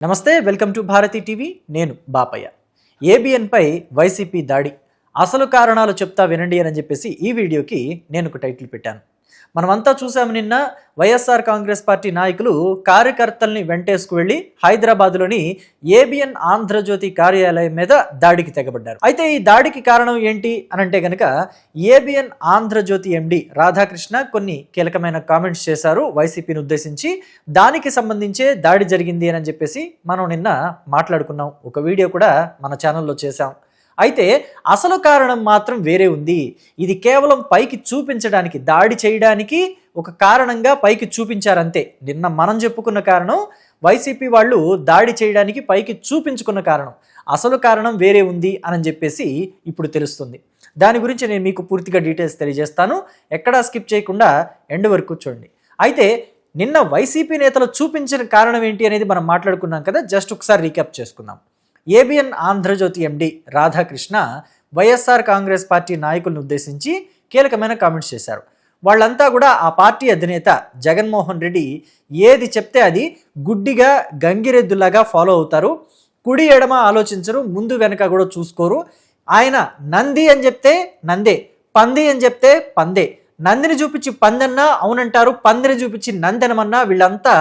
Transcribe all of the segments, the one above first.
నమస్తే, welcome to Bharati TV. నేను Bapayya. ఏబిఎన్పై YCP దాడి అసలు కారణాలు చెప్తా వినండి అని చెప్పేసి ఈ వీడియోకి నేను ఒక టైటిల్ పెట్టాను. మనమంతా చూసాము, నిన్న వైఎస్ఆర్ కాంగ్రెస్ పార్టీ నాయకులు కార్యకర్తల్ని వెంటేసుకు వెళ్ళి హైదరాబాద్లోని ఏబిఎన్ ఆంధ్రజ్యోతి కార్యాలయం మీద దాడికి తెగబడ్డారు. అయితే ఈ దాడికి కారణం ఏంటి అని అంటే గనక ఏబిఎన్ ఆంధ్రజ్యోతి ఎండి రాధాకృష్ణ కొన్ని కీలకమైన కామెంట్స్ చేశారు వైసీపీని ఉద్దేశించి. దానికి సంబంధించే దాడి జరిగింది అని చెప్పేసి మనం నిన్న మాట్లాడుకున్నాం, ఒక వీడియో కూడా మన ఛానల్లో చేశాం. అయితే అసలు కారణం మాత్రం వేరే ఉంది. ఇది కేవలం పైకి చూపించడానికి, దాడి చేయడానికి ఒక కారణంగా పైకి చూపించారంతే. నిన్న మనం చెప్పుకున్న కారణం వైసీపీ వాళ్ళు దాడి చేయడానికి పైకి చూపించుకున్న కారణం. అసలు కారణం వేరే ఉంది అని చెప్పేసి ఇప్పుడు తెలుస్తుంది. దాని గురించి నేను మీకు పూర్తిగా డీటెయిల్స్ తెలియజేస్తాను. ఎక్కడా స్కిప్ చేయకుండా ఎండ్ వరకు చూడండి. అయితే నిన్న వైసీపీ నేతలు చూపించిన కారణం ఏంటి అనేది మనం మాట్లాడుకున్నాం కదా, జస్ట్ ఒకసారి రీక్యాప్ చేసుకుందాం. ఏబిఎన్ ఆంధ్రజ్యోతి ఎండి రాధాకృష్ణ వైఎస్ఆర్ కాంగ్రెస్ పార్టీ నాయకులను ఉద్దేశించి కీలకమైన కామెంట్స్ చేశారు. వాళ్ళంతా కూడా ఆ పార్టీ అధినేత జగన్మోహన్ రెడ్డి ఏది చెప్తే అది గుడ్డిగా గంగిరెద్దులాగా ఫాలో అవుతారు. కుడి ఎడమ ఆలోచించరు, ముందు వెనక కూడా చూసుకోరు. ఆయన నంది అని చెప్తే నందే, పంది అని చెప్తే పందే. నందిని చూపించి పందన్నా అవునంటారు, పందిని చూపించి నందనమన్నా వీళ్ళంతా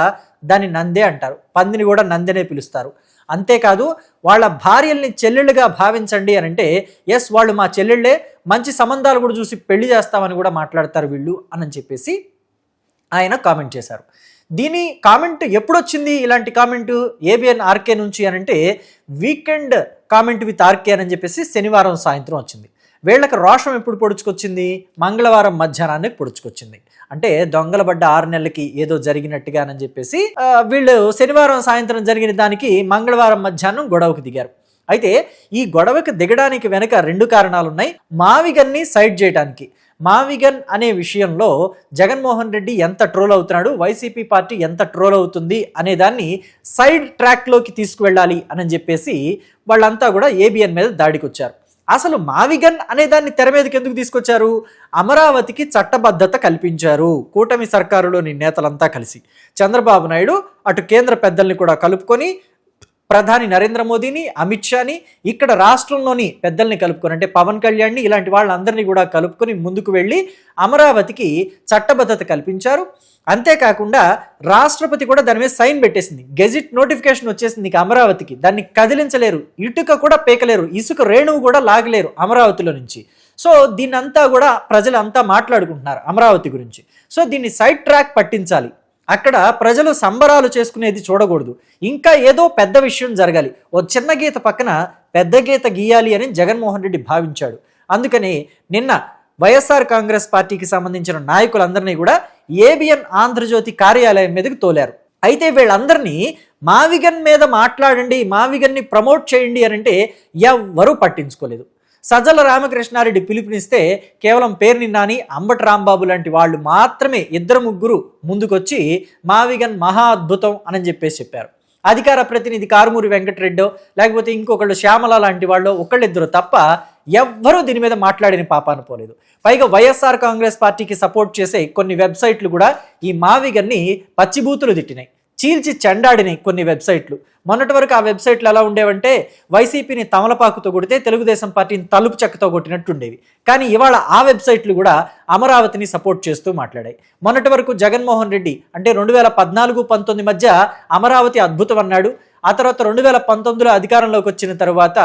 దాన్ని నందే అంటారు. పందిని కూడా నందనే పిలుస్తారు. అంతేకాదు వాళ్ళ భార్యల్ని చెల్లెళ్ళుగా భావించండి అని అంటే, ఎస్ వాళ్ళు మా చెల్లెళ్ళే, మంచి సంబంధాలు కూడా చూసి పెళ్లి చేస్తామని కూడా మాట్లాడతారు వీళ్ళు అని చెప్పేసి ఆయన కామెంట్ చేశారు. దీని కామెంట్ ఎప్పుడొచ్చింది? ఇలాంటి కామెంటు ఏబిఎన్ ఆర్కే నుంచి అని అంటే వీకెండ్ కామెంట్ విత్ ఆర్కే అని చెప్పేసి శనివారం సాయంత్రం వచ్చింది. వీళ్ళకి రోషం ఎప్పుడు పొడుచుకొచ్చింది? మంగళవారం మధ్యాహ్నానికి పొడుచుకొచ్చింది. అంటే దొంగల పడ్డ 6 నెలలకి ఏదో జరిగినట్టుగా అని చెప్పేసి వీళ్ళు శనివారం సాయంత్రం జరిగిన దానికి మంగళవారం మధ్యాహ్నం గొడవకు దిగారు. అయితే ఈ గొడవకు దిగడానికి వెనక 2 కారణాలు ఉన్నాయి. మావిగన్ని సైడ్ చేయడానికి, మావిగన్ అనే విషయంలో జగన్మోహన్ రెడ్డి ఎంత ట్రోల్ అవుతున్నాడు, వైసీపీ పార్టీ ఎంత ట్రోల్ అవుతుంది అనే దాన్ని సైడ్ ట్రాక్లోకి తీసుకువెళ్ళాలి అని చెప్పేసి వాళ్ళంతా కూడా ఏబిఎన్ మీద దాడికి వచ్చారు. అసలు మావిగన్ అనే దాన్ని తెర మీదకి ఎందుకు తీసుకొచ్చారు? అమరావతికి చట్టబద్ధత కల్పించారు కూటమి సర్కారులోని నేతలంతా కలిసి. చంద్రబాబు నాయుడు అటు కేంద్ర పెద్దల్ని కూడా కలుపుకొని, ప్రధాని నరేంద్ర మోదీని, అమిత్ షాని, ఇక్కడ రాష్ట్రంలోని పెద్దల్ని కలుపుకొని, అంటే పవన్ కళ్యాణ్ని, ఇలాంటి వాళ్ళందరినీ కూడా కలుపుకొని ముందుకు వెళ్ళి అమరావతికి చట్టబద్ధత కల్పించారు. అంతేకాకుండా రాష్ట్రపతి కూడా దాని మీద సైన్ పెట్టేసింది. గెజిట్ నోటిఫికేషన్ వచ్చేసింది. అమరావతికి దాన్ని కదిలించలేరు, ఇటుక కూడా పేకలేరు, ఇసుక రేణువు కూడా లాగలేరు అమరావతిలో నుంచి. సో దీన్నంతా కూడా ప్రజలంతా మాట్లాడుకుంటున్నారు అమరావతి గురించి. సో దీన్ని సైడ్ ట్రాక్ పట్టించాలి. అక్కడ ప్రజలు సంబరాలు చేసుకునేది చూడకూడదు, ఇంకా ఏదో పెద్ద విషయం జరగాలి. ఓ చిన్న గీత పక్కన పెద్ద గీత గీయాలి అని జగన్మోహన్ రెడ్డి భావించాడు. అందుకని నిన్న వైఎస్ఆర్ కాంగ్రెస్ పార్టీకి సంబంధించిన నాయకులందరినీ కూడా ఏబిఎన్ ఆంధ్రజ్యోతి కార్యాలయం మీదకి తోలారు. అయితే వీళ్ళందరినీ మావిగన్ మీద మాట్లాడండి, మావిగన్ని ప్రమోట్ చేయండి అని అంటే ఎవ్వరూ పట్టించుకోలేదు. సజ్జల రామకృష్ణారెడ్డి పిలుపునిస్తే కేవలం పేర్ని నాని, అంబటి రాంబాబు లాంటి వాళ్ళు మాత్రమే 2-3 ముందుకొచ్చి మావిగన్ మహా అద్భుతం అని చెప్పారు. అధికార ప్రతినిధి కారుమూరి వెంకటరెడ్డో లేకపోతే ఇంకొకళ్ళు శ్యామల లాంటి వాళ్ళు ఒకళ్ళిద్దరు తప్ప ఎవ్వరూ దీని మీద మాట్లాడిన పాపాన పోలేదు. పైగా వైఎస్ఆర్ కాంగ్రెస్ పార్టీకి సపోర్ట్ చేసే కొన్ని వెబ్సైట్లు కూడా ఈ మావిగన్ని పచ్చిబూతులు తిట్టినాయి, చీల్చి చెండాడినాయి కొన్ని వెబ్సైట్లు. మొన్నటి వరకు ఆ వెబ్సైట్లు ఎలా ఉండేవంటే వైసీపీని తమలపాకుతో కొడితే తెలుగుదేశం పార్టీని తలుపు చెక్కతో కొట్టినట్టుండేవి. కానీ ఇవాళ ఆ వెబ్సైట్లు కూడా అమరావతిని సపోర్ట్ చేస్తూ మాట్లాడాయి. మొన్నటి వరకు జగన్మోహన్ రెడ్డి అంటే 2014-19 మధ్య అమరావతి అద్భుతం అన్నాడు. ఆ తర్వాత 2019లో అధికారంలోకి వచ్చిన తర్వాత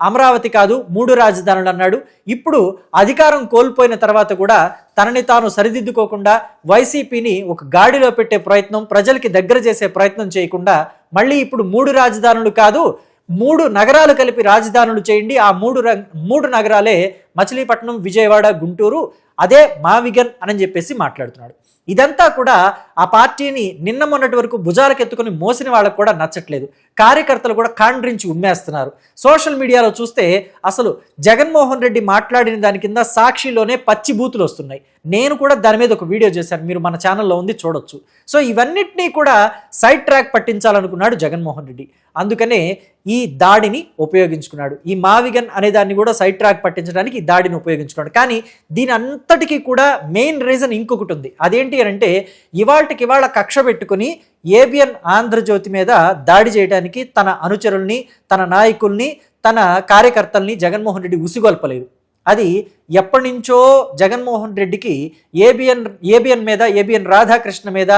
అమరావతి కాదు 3 రాజధానులు అన్నాడు. ఇప్పుడు అధికారం కోల్పోయిన తర్వాత కూడా తనని తాను సరిదిద్దుకోకుండా వైసీపీని ఒక గాడిలో పెట్టే ప్రయత్నం, ప్రజలకి దగ్గర చేసే ప్రయత్నం చేయకుండా మళ్ళీ ఇప్పుడు 3 రాజధానులు కాదు 3 నగరాలు కలిపి రాజధానులు చేయండి, ఆ 3 నగరాలే మచిలీపట్నం, విజయవాడ, గుంటూరు, అదే మావిగన్ అని చెప్పేసి మాట్లాడుతున్నాడు. ఇదంతా కూడా ఆ పార్టీని నిన్న మొన్నటి వరకు భుజాలకెత్తుకుని మోసిన వాళ్ళకు కూడా నచ్చట్లేదు. కార్యకర్తలు కూడా కాండ్రించి ఉమ్మేస్తున్నారు. సోషల్ మీడియాలో చూస్తే అసలు జగన్మోహన్ రెడ్డి మాట్లాడిన దాని కింద సాక్షిలోనే పచ్చి బూతులు వస్తున్నాయి. నేను కూడా దాని మీద ఒక వీడియో చేశాను, మీరు మన ఛానల్లో ఉంది, చూడొచ్చు. సో ఇవన్నిటినీ కూడా సైడ్ ట్రాక్ పట్టించాలనుకున్నాడు జగన్మోహన్ రెడ్డి. అందుకనే ఈ దాడిని ఉపయోగించుకున్నాడు. ఈ మావిగన్ అనే దాన్ని కూడా సైడ్ ట్రాక్ పట్టించడానికి దాడిని ఉపయోగించుకున్నాడు. కానీ దీని అంతటికీ కూడా మెయిన్ రీజన్ ఇంకొకటి ఉంది. అదేంటి అంటే ఇవాళ కక్ష పెట్టుకుని ఏబిఎన్ ఆంధ్రజ్యోతి మీద దాడి చేయడానికి తన అనుచరుల్ని, తన నాయకుల్ని, తన కార్యకర్తల్ని జగన్మోహన్ రెడ్డి ఉసిగొల్పలేదు. అది ఎప్పటి నుంచో జగన్మోహన్ రెడ్డికి ఏబిఎన్ రాధాకృష్ణ మీద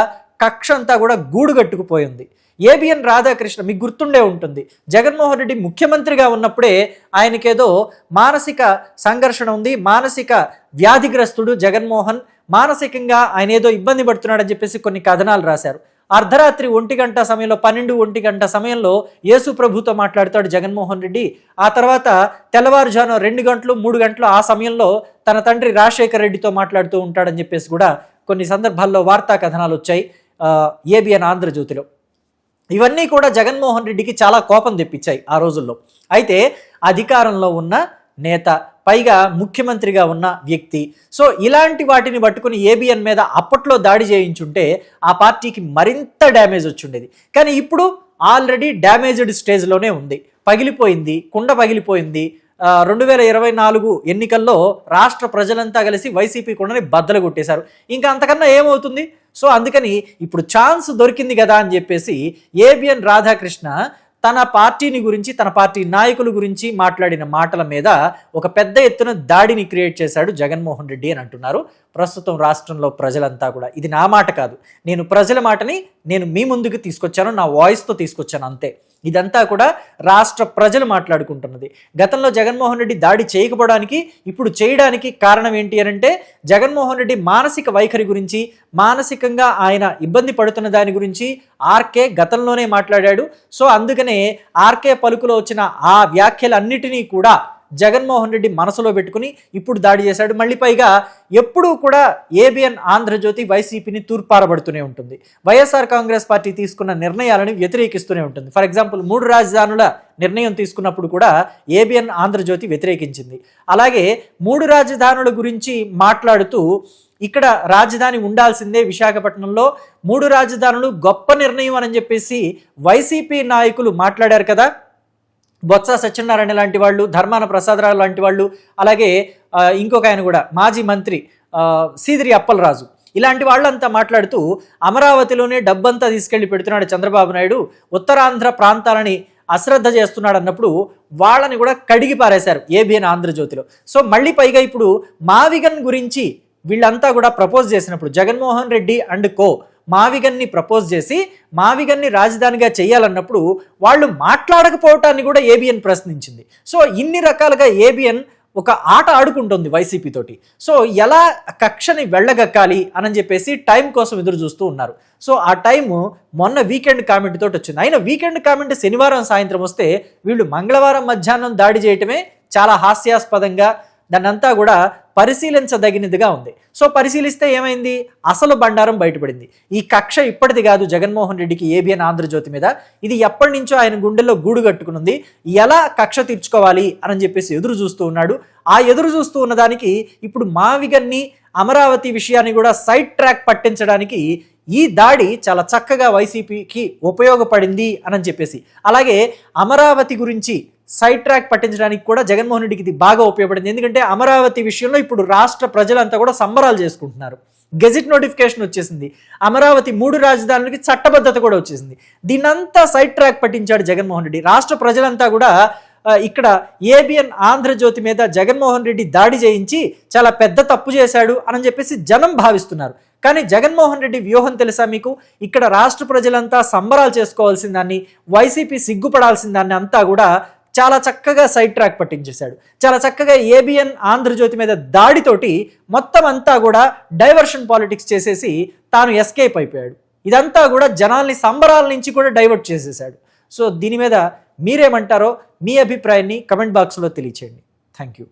కక్ష అంతా కూడా గూడు కట్టుకుపోయింది. ఏబిఎన్ రాధాకృష్ణ మీకు గుర్తుండే ఉంటుంది, జగన్మోహన్ రెడ్డి ముఖ్యమంత్రిగా ఉన్నప్పుడే ఆయనకేదో మానసిక సంఘర్షణ ఉంది, మానసిక వ్యాధిగ్రస్తుడు జగన్మోహన్, మానసికంగా ఆయన ఏదో ఇబ్బంది పడుతున్నాడని చెప్పేసి కొన్ని కథనాలు రాశారు. అర్ధరాత్రి 1 గంట సమయంలో 12-1 గంట సమయంలో యేసు ప్రభుతో మాట్లాడుతాడు జగన్మోహన్ రెడ్డి. ఆ తర్వాత తెల్లవారుజాను 2 గంటలు 3 గంటలు ఆ సమయంలో తన తండ్రి రాజశేఖర్ రెడ్డితో మాట్లాడుతూ ఉంటాడని చెప్పేసి కూడా కొన్ని సందర్భాల్లో వార్తా కథనాలు వచ్చాయి ఏబిఎన్ ఆంధ్రజ్యోతిలో. ఇవన్నీ కూడా జగన్మోహన్ రెడ్డికి చాలా కోపం తెప్పించాయి ఆ రోజుల్లో. అయితే అధికారంలో ఉన్న నేత, పైగా ముఖ్యమంత్రిగా ఉన్న వ్యక్తి, సో ఇలాంటి వాటిని పట్టుకుని ఏబిఎన్ మీద అప్పట్లో దాడి చేయించుంటే ఆ పార్టీకి మరింత డ్యామేజ్ వచ్చిండేది. కానీ ఇప్పుడు ఆల్రెడీ డ్యామేజ్డ్ స్టేజ్లోనే ఉంది, పగిలిపోయింది, కుండ పగిలిపోయింది. 2024 ఎన్నికల్లో రాష్ట్ర ప్రజలంతా కలిసి వైసీపీ కుండని బద్దలు కొట్టేశారు. ఇంకా అంతకన్నా ఏమవుతుంది? సో అందుకని ఇప్పుడు ఛాన్స్ దొరికింది కదా అని చెప్పేసి ఏబిఎన్ రాధాకృష్ణ తన పార్టీని గురించి, తన పార్టీ నాయకుల గురించి మాట్లాడిన మాటల మీద ఒక పెద్ద ఎత్తున దాడిని క్రియేట్ చేశాడు జగన్మోహన్ రెడ్డి అని అంటున్నారు ప్రస్తుతం రాష్ట్రంలో ప్రజలంతా కూడా. ఇది నా మాట కాదు, నేను ప్రజల మాటని నేను మీ ముందుకు తీసుకొచ్చాను, నా వాయిస్తో తీసుకొచ్చాను అంతే. ఇదంతా కూడా రాష్ట్ర ప్రజలు మాట్లాడుకుంటున్నది. గతంలో జగన్మోహన్ రెడ్డి దాడి చేయకపోవడానికి ఇప్పుడు చేయడానికి కారణం ఏంటి అని అంటే జగన్మోహన్ రెడ్డి మానసిక వైఖరి గురించి, మానసికంగా ఆయన ఇబ్బంది పడుతున్న దాని గురించి ఆర్కే గతంలోనే మాట్లాడాడు. సో అందుకనే ఆర్కే పలుకులో వచ్చిన ఆ వ్యాఖ్యలన్నిటినీ కూడా జగన్మోహన్ రెడ్డి మనసులో పెట్టుకుని ఇప్పుడు దాడి చేశాడు. మళ్ళీ పైగా ఎప్పుడూ కూడా ఏబిఎన్ ఆంధ్రజ్యోతి వైసీపీని తూర్పారబడుతూనే ఉంటుంది, వైఎస్ఆర్ కాంగ్రెస్ పార్టీ తీసుకున్న నిర్ణయాలను వ్యతిరేకిస్తూనే ఉంటుంది. ఫర్ ఎగ్జాంపుల్ 3 రాజధానుల నిర్ణయం తీసుకున్నప్పుడు కూడా ఏబిఎన్ ఆంధ్రజ్యోతి వ్యతిరేకించింది. అలాగే 3 రాజధానుల గురించి మాట్లాడుతూ ఇక్కడ రాజధాని ఉండాల్సిందే విశాఖపట్నంలో, 3 రాజధానులు గొప్ప నిర్ణయం అని చెప్పేసి వైసీపీ నాయకులు మాట్లాడారు కదా. బొత్స సత్యనారాయణ లాంటి వాళ్ళు, ధర్మాన ప్రసాదరావు లాంటి వాళ్ళు, అలాగే ఇంకొక ఆయన కూడా మాజీ మంత్రి సీదిరి అప్పలరాజు, ఇలాంటి వాళ్ళంతా మాట్లాడుతూ అమరావతిలోనే డబ్బంతా తీసుకెళ్లి పెడుతున్నాడు చంద్రబాబు నాయుడు, ఉత్తరాంధ్ర ప్రాంతాలని అశ్రద్ధ చేస్తున్నాడు అన్నప్పుడు వాళ్ళని కూడా కడిగి పారేశారు ఏబిఎన్ ఆంధ్రజ్యోతిలో. సో మళ్ళీ పైగా ఇప్పుడు మావిగన్ గురించి వీళ్ళంతా కూడా ప్రపోజ్ చేసినప్పుడు జగన్మోహన్ రెడ్డి అండ్ కో మావిగన్ని ప్రపోజ్ చేసి మావిగన్ని రాజధానిగా చేయాలన్నప్పుడు వాళ్ళు మాట్లాడకపోవటాన్ని కూడా ఏబిఎన్ ప్రశ్నించింది. సో ఇన్ని రకాలుగా ఏబిఎన్ ఒక ఆట ఆడుకుంటుంది వైసీపీ తోటి. సో ఎలా కక్షని వెళ్ళగక్కాలి అని చెప్పేసి టైం కోసం ఎదురు చూస్తూ ఉన్నారు. సో ఆ టైము మొన్న వీకెండ్ కామెంట్ తోటి వచ్చింది. అయినా వీకెండ్ కామెంట్ శనివారం సాయంత్రం వస్తే వీళ్ళు మంగళవారం మధ్యాహ్నం దాడి చేయటమే చాలా హాస్యాస్పదంగా, దాన్నంతా కూడా పరిశీలించదగినదిగా ఉంది. సో పరిశీలిస్తే ఏమైంది? అసలు బండారం బయటపడింది. ఈ కక్ష ఇప్పటిది కాదు జగన్మోహన్ రెడ్డికి ఏబిఎన్ ఆంధ్రజ్యోతి మీద, ఇది ఎప్పటి నుంచో ఆయన గుండెల్లో గూడు కట్టుకునుంది. ఎలా కక్ష తీర్చుకోవాలి అని చెప్పేసి ఎదురు చూస్తూ ఉన్నాడు. ఆ ఎదురు చూస్తూ ఉన్నదానికి ఇప్పుడు మావిగన్ని, అమరావతి విషయాన్ని కూడా సైడ్ ట్రాక్ పట్టించడానికి ఈ దాడి చాలా చక్కగా వైసీపీకి ఉపయోగపడింది అని చెప్పేసి, అలాగే అమరావతి గురించి సైడ్ ట్రాక్ పట్టించడానికి కూడా జగన్మోహన్ రెడ్డికి ఇది బాగా ఉపయోగపడింది. ఎందుకంటే అమరావతి విషయంలో ఇప్పుడు రాష్ట్ర ప్రజలంతా కూడా సంబరాలు చేసుకుంటున్నారు. గెజిట్ నోటిఫికేషన్ వచ్చేసింది, అమరావతి 3 రాజధానులకి చట్టబద్ధత కూడా వచ్చేసింది. దీన్నంతా సైడ్ ట్రాక్ పట్టించాడు జగన్మోహన్ రెడ్డి. రాష్ట్ర ప్రజలంతా కూడా ఇక్కడ ఏబిఎన్ ఆంధ్రజ్యోతి మీద జగన్మోహన్ రెడ్డి దాడి చేయించి చాలా పెద్ద తప్పు చేశాడు అని చెప్పేసి జనం భావిస్తున్నారు. కానీ జగన్మోహన్ రెడ్డి వ్యూహం తెలుసా మీకు? ఇక్కడ రాష్ట్ర ప్రజలంతా సంబరాలు చేసుకోవాల్సిన దాన్ని, వైసీపీ సిగ్గుపడాల్సిన దాన్ని అంతా కూడా చాలా చక్కగా సైడ్ ట్రాక్ పట్టించేశాడు. చాలా చక్కగా ఏబిఎన్ ఆంధ్రజ్యోతి మీద దాడితోటి మొత్తం అంతా కూడా డైవర్షన్ పాలిటిక్స్ చేసేసి తాను ఎస్కేప్ అయిపోయాడు. ఇదంతా కూడా జనాల్ని సంబరాల నుంచి కూడా డైవర్ట్ చేసేసాడు. సో దీని మీద మీరేమంటారో మీ అభిప్రాయాన్ని కమెంట్ బాక్స్లో తెలియచేయండి. Thank you.